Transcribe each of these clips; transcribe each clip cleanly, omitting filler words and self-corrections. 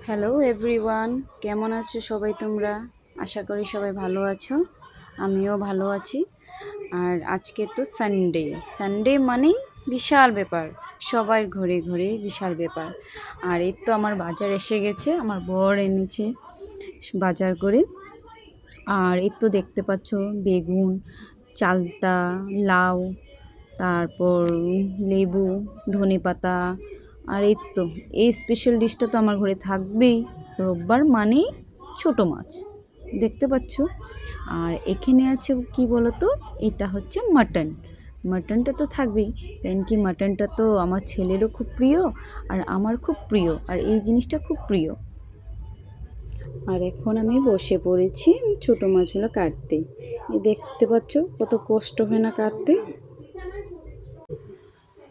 Hello everyone, কেমন আছো সবাই তোমরা? আশা করি সবাই ভালো আছো। আমিও ভালো আছি। আর আজকে তো সানডে। সানডে মানেই বিশাল ব্যাপার, সবার ঘরে ঘরে বিশাল ব্যাপার। আর এই তো আমার বাজার এসে গেছে, আমার বর এনেছে বাজার করে। আর এই তো দেখতে পাচ্ছ বেগুন, চালতা, লাউ, তারপর লেবু, ধনেপাতা। আর এই তো এই স্পেশাল ডিশটা তো আমার ঘরে থাকবেই, রোববার মানেই ছোটো মাছ, দেখতে পাচ্ছ। আর এখানে আছে কি বলো তো, এটা হচ্ছে মাটন। মাটনটা তো থাকবেই, কারণ কি মাটনটা তো আমার ছেলেরও খুব প্রিয়, আর আমার খুব প্রিয়, আর এই জিনিসটা খুব প্রিয়। আর এখন আমি বসে পড়েছি ছোটো মাছগুলো কাটতে। দেখতে পাচ্ছ কত কষ্ট হয় না কাটতে।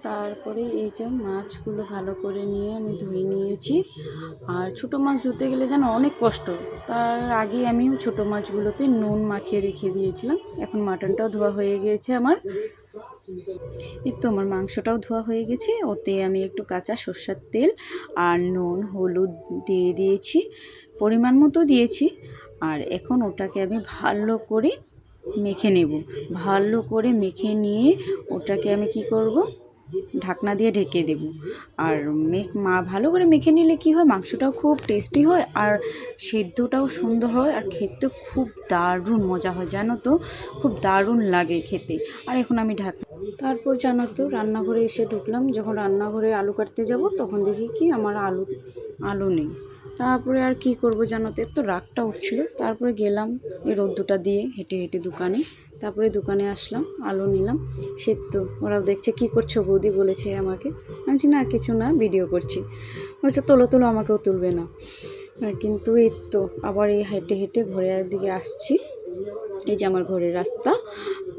তারপরে এই যে মাছগুলো ভালো করে নিয়ে আমি ধুয়ে নিয়েছি। আর ছোটো মাছ ধুতে গেলে যেন অনেক কষ্ট। তার আগে আমি ছোটো মাছগুলোতে নুন মাখিয়ে রেখে দিয়েছিলাম। এখন মাটনটাও ধোয়া হয়ে গিয়েছে আমার। এই তো আমার মাংসটাও ধোয়া হয়ে গেছে। ওতে আমি একটু কাঁচা সর্ষের তেল আর নুন হলুদ দিয়ে দিয়েছি, পরিমাণ মতো দিয়েছি। আর এখন ওটাকে আমি ভালো করে মেখে নেব। ভালো করে মেখে নিয়ে ওটাকে আমি কি করব, ঢাকনা দিয়ে ঢেকে দেব। আর ভালো করে মেখে নিলে কি হয়, মাংসটাও খুব টেস্টি হয়, আর সেদ্ধটাও সুন্দর হয়, আর খেতে খুব দারুণ মজা হয়, জানো তো, খুব দারুণ লাগে খেতে। আর এখন আমি তারপর জানো তো রান্নাঘরে এসে ঢুকলাম। যখন রান্নাঘরে আলু কাটতে যাব তখন দেখি কি আমার আলু নেই। তারপরে আর কি করব জানো তো, এত রাগটা উঠছিল। তারপরে গেলাম এই রোদ্দুটা দিয়ে হেঁটে হেঁটে দোকানে। তারপরে দোকানে আসলাম, আলু নিলাম। সে তো ওরাও দেখছে, কি করছো বৌদি বলেছে আমাকে। আমি বলছি না কিছু না, ভিডিও করছি। বলছে তোলো তোলো, আমাকেও তুলবে না। কিন্তু এই তো আবার এই হেঁটে হেঁটে ঘরের দিকে আসছি। এই যে আমার ঘরের রাস্তা।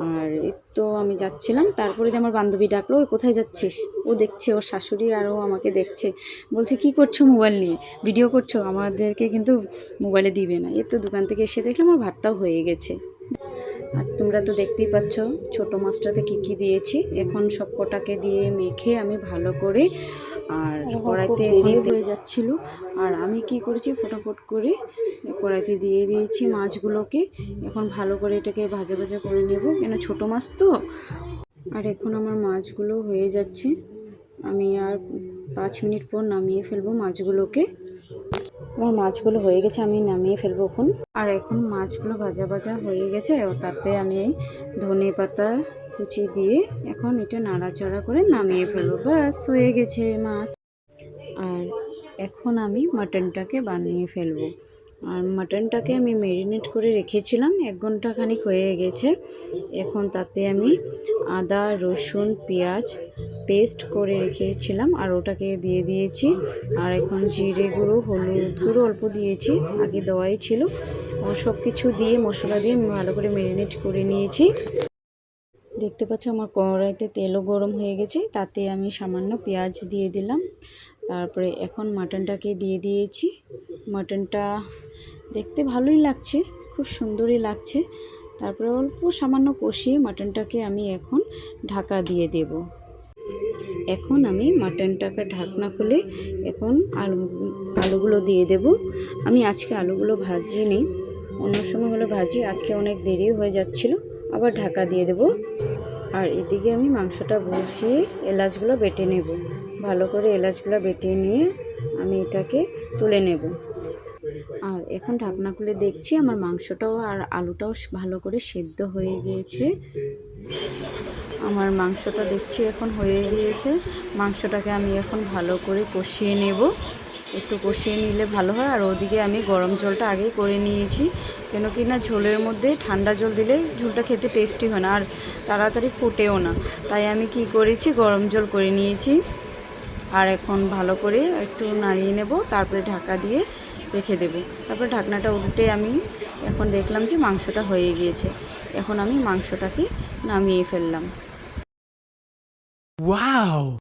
আর এই তো আমি যাচ্ছিলাম, তারপরে আমার বান্ধবী ডাকলো, ওই কোথায় যাচ্ছিস। ও দেখছে ওর শাশুড়ি, আর ও আমাকে দেখছে, বলছে কি করছো মোবাইল নিয়ে, ভিডিও করছো, আমাদেরকে কিন্তু মোবাইলে দিবে না। এই তো দোকান থেকে এসে দেখলাম আমার ভাতটাও হয়ে গেছে। আর তোমরা তো দেখতেই পাচ্ছ ছোটো মাছটাতে কী কী দিয়েছি। এখন সব কটাকে দিয়ে মেখে আমি ভালো করে, আর কড়াইতে দেরিও হয়ে যাচ্ছিলো, আর আমি কি করেছি ফটাফট করে কড়াইতে দিয়ে দিয়েছি মাছগুলোকে। এখন ভালো করে এটাকে ভাজা ভাজা করে নেব, কেন ছোটো মাছ তো। আর এখন আমার মাছগুলো হয়ে যাচ্ছে, আমি আর 5 মিনিট পর নামিয়ে ফেলবো মাছগুলোকে। আমার মাছগুলো হয়ে গেছে, আমি নামিয়ে ফেলবো এখন। আর এখন মাছগুলো ভাজা ভাজা হয়ে গেছে, তাতে আমি ধনে পাতা কুচি দিয়ে এখন এটা নাড়াচাড়া করে নামিয়ে ফেলবো। ব্যাস হয়ে গেছে মাছ। আর এখন আমি মাটনটাকে বানিয়ে ফেলবো। আর মাটনটাকে আমি ম্যারিনেট করে রেখেছিলাম, 1 ঘন্টা খানিক হয়ে গেছে। এখন তাতে আমি আদা রসুন পেঁয়াজ পেস্ট করে রেখেছিলাম, আর ওটাকে দিয়ে দিয়েছি। আর এখন জিরে গুঁড়ো হলুদ গুঁড়ো অল্প দিয়েছি, আগে দেওয়াই ছিল। সব কিছু দিয়ে মশলা দিয়ে ভালো করে ম্যারিনেট করে নিয়েছি। দেখতে পাচ্ছ আমার কড়াইতে তেলও গরম হয়ে গেছে, তাতে আমি সামান্য পেঁয়াজ দিয়ে দিলাম। তারপরে এখন মাটনটাকে দিয়ে দিয়েছি। মাটনটা দেখতে ভালোই লাগছে, খুব সুন্দরই লাগছে। তারপরে অল্প সামান্য কষিয়ে মাটনটাকে আমি এখন ঢাকা দিয়ে দেব। এখন আমি মাটনটাকে ঢাকনা খুলে এখন আলুগুলো দিয়ে দেব। আমি আজকে আলুগুলো ভাজিনি, অন্য সময় হলে ভাজি, আজকে অনেক দেরি হয়ে যাচ্ছিল। আবার ঢাকা দিয়ে দেব। আর এদিকে আমি মাংসটা বসিয়ে এলাচগুলো বেটে নেব। ভালো করে এলাচগুলো বেটে নিয়ে আমি এটাকে তুলে নেব। আর এখন ঢাকনা খুলে দেখছি আমার মাংসটাও আর আলুটাও ভালো করে সেদ্ধ হয়ে গিয়েছে। আমার মাংসটা দেখছি এখন হয়ে গিয়েছে। মাংসটাকে আমি এখন ভালো করে কষিয়ে নেব, একটু কষিয়ে নিলে ভালো হয়। আর ওদিকে আমি গরম জলটা আগেই করে নিয়েছি, কেন কি না ঝোলের মধ্যে ঠান্ডা জল দিলে ঝোলটা খেতে টেস্টি হয় না, আর তাড়াতাড়ি ফুটেও না। তাই আমি কি করেছি, গরম জল করে নিয়েছি। আর এখন ভালো করে একটু নাড়িয়ে নেব, তারপরে ঢাকা দিয়ে রেখে দেব। তারপরে ঢাকনাটা উল্টে আমি এখন দেখলাম যে মাংসটা হয়ে গিয়েছে। এখন আমি মাংসটাকে নামিয়ে ফেললাম। ওয়াও!